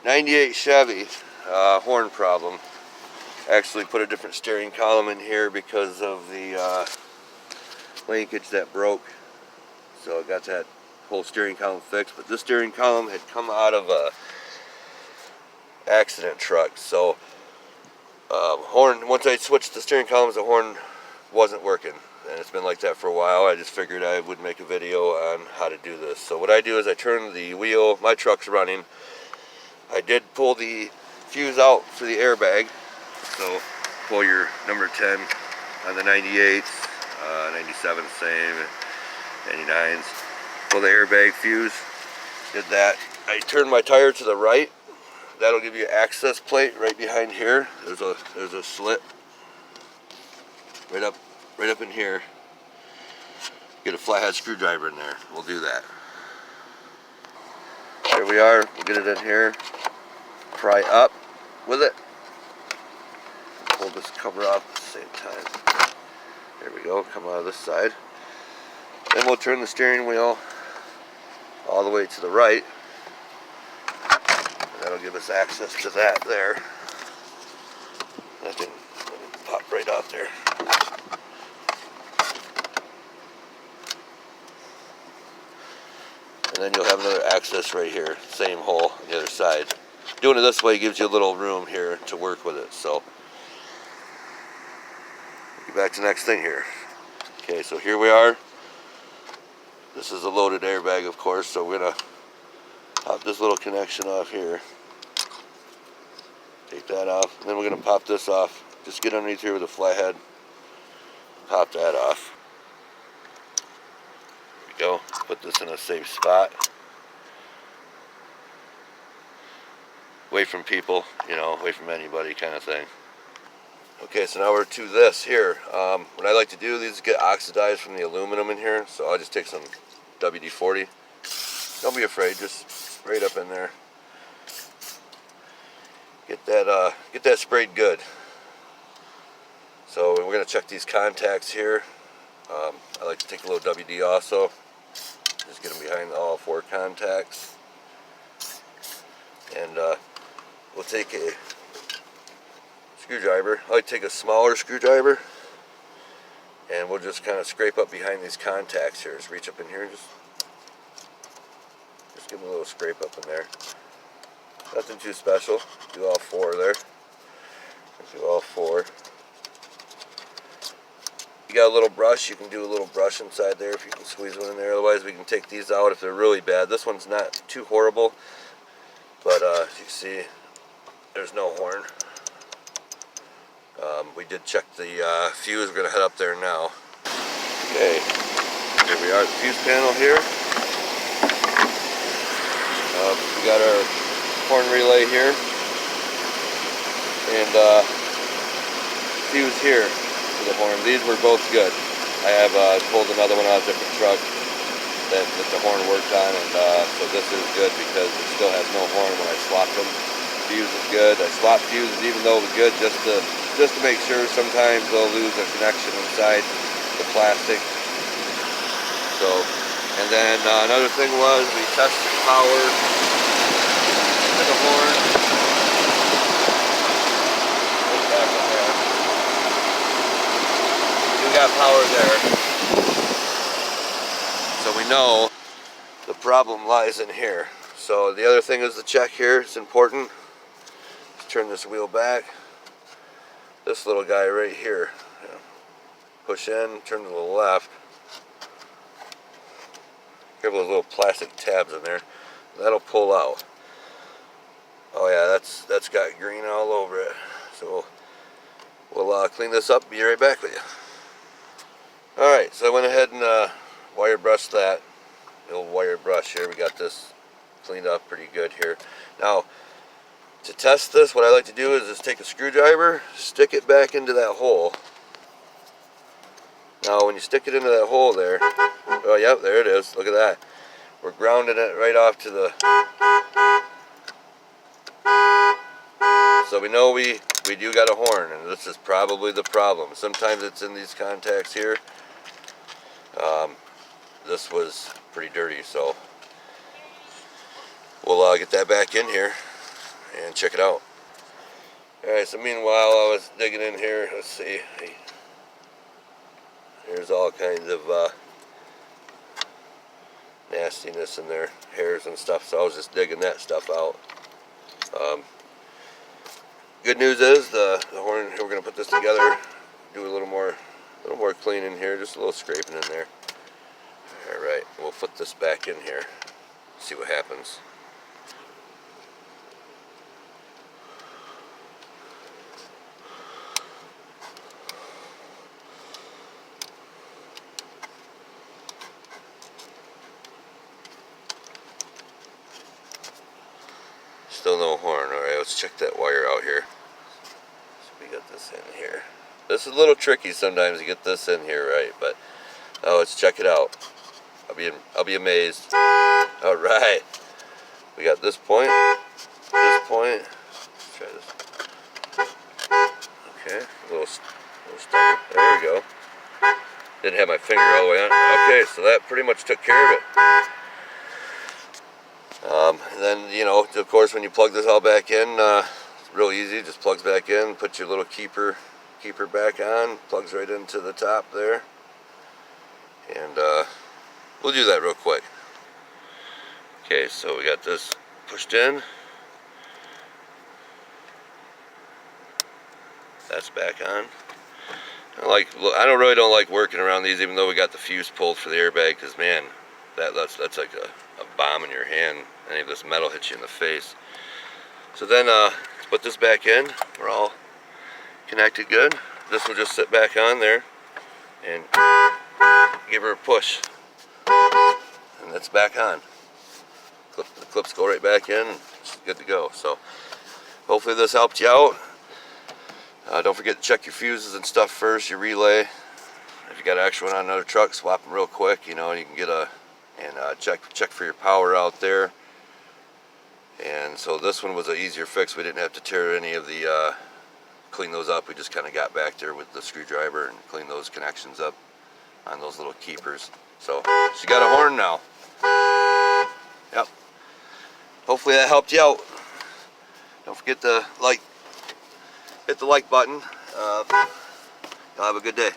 98 Chevy, horn problem. Actually put a different steering column in here because of the linkage that broke. So I got that whole steering column fixed, but this steering column had come out of a accident truck. So horn, once I switched the steering columns, the horn wasn't working. And it's been like that for a while. I just figured I would make a video on how to do this. So what I do is I turn the wheel, my truck's running. I did pull the fuse out for the airbag. So pull your number 10 on the 98s, 97 same, 99s. Pull the airbag fuse, did that. I turned my tire to the right. That'll give you an access plate right behind here. There's a slit right up in here. Get a flathead screwdriver in there. We'll do that. Here we are. We'll get it in here. Pry up with it. Pull this cover off at the same time. There we go. Come out of this side. Then we'll turn the steering wheel all the way to the right. And that'll give us access to that there. That didn't pop right off there. And then you'll have another access right here, same hole on the other side. Doing it this way gives you a little room here to work with it. So, get back to the next thing here. Okay, so here we are. This is a loaded airbag, of course, so we're gonna pop this little connection off here. Take that off, and then we're gonna pop this off. Just get underneath here with a flathead. Pop that off. Go. Put this in a safe spot. Away from people, you know, away from anybody kind of thing. Okay, so now we're to this here. What I like to do, these get oxidized from the aluminum in here, so I'll just take some WD-40. Don't be afraid, just spray it up in there. Get that sprayed good. So we're gonna check these contacts here. I like to take a little WD also. Just get them behind all 4 contacts. And we'll take a screwdriver. I like to take a smaller screwdriver. And we'll just kind of scrape up behind these contacts here. Just reach up in here and just give them a little scrape up in there. Nothing too special. Do all 4 there. Do all 4. You got a little brush, you can do a little brush inside there if you can squeeze one in there. Otherwise we can take these out if they're really bad. This one's not too horrible, but as you can see, there's no horn. We did check the fuse. We're going to head up there now. Okay, here we are at the fuse panel here. We got our horn relay here, and fuse here. The horn. These were both good. I have pulled another one out of a different truck that the horn worked on, and so this is good because it still has no horn when I swapped them. Fuse is good. I swapped fuses even though it was good just to make sure. Sometimes they'll lose a connection inside the plastic. So, and then another thing was we tested power to the horn. Got power there, so we know the problem lies in here. So the other thing is the check here. It's important. Let's turn this wheel back. This little guy right here, push in, turn to the left. Here are those little plastic tabs in there. That'll pull out. Oh yeah, that's got green all over it. So we'll clean this up. Be right back with you. Alright, so I went ahead and wire brushed that. The old wire brush here. We got this cleaned up pretty good here. Now, to test this, what I like to do is just take a screwdriver, stick it back into that hole. Now, when you stick it into that hole there, oh, yep, there it is. Look at that. We're grounding it right off to the... So we know we do got a horn, and this is probably the problem. Sometimes it's in these contacts here. This was pretty dirty, so we'll get that back in here. and check it out. Alright, so meanwhile I was digging in here. Let's see. There's all kinds of nastiness in there, hairs and stuff, so I was just digging that stuff out. Good news is the horn, we're going to put this together, do a little more cleaning here, just a little scraping in there. Alright, we'll put this back in here, see what happens. Still no horn. Alright, let's check that wire out here. So we got this in here. This is a little tricky sometimes to get this in here right, but let's check it out. I'll be amazed. Alright. We got this point. Let's try this. Okay, a little stuck. There we go. Didn't have my finger all the way on. Okay, so that pretty much took care of it. And then, you know, of course, when you plug this all back in, it's real easy. Just plugs back in, put your little keeper back on, plugs right into the top there. And we'll do that real quick. Okay, so we got this pushed in. That's back on. I don't like working around these, even though we got the fuse pulled for the airbag, because man, that's like a bomb in your hand. Any of this metal hits you in the face. So then let's put this back in. We're all connected good. This will just sit back on there and give her a push, and that's back on. The clips go right back in, and it's good to go. So hopefully this helped you out. Don't forget to check your fuses and stuff first, your relay. If you got an extra one on another truck, swap them real quick. You know, you can get check for your power out there. And so this one was an easier fix. We didn't have to tear any of the clean those up. We just kind of got back there with the screwdriver and cleaned those connections up on those little keepers. So she got a horn now. Yep. Hopefully that helped you out. Don't forget to hit the like button. Y'all have a good day.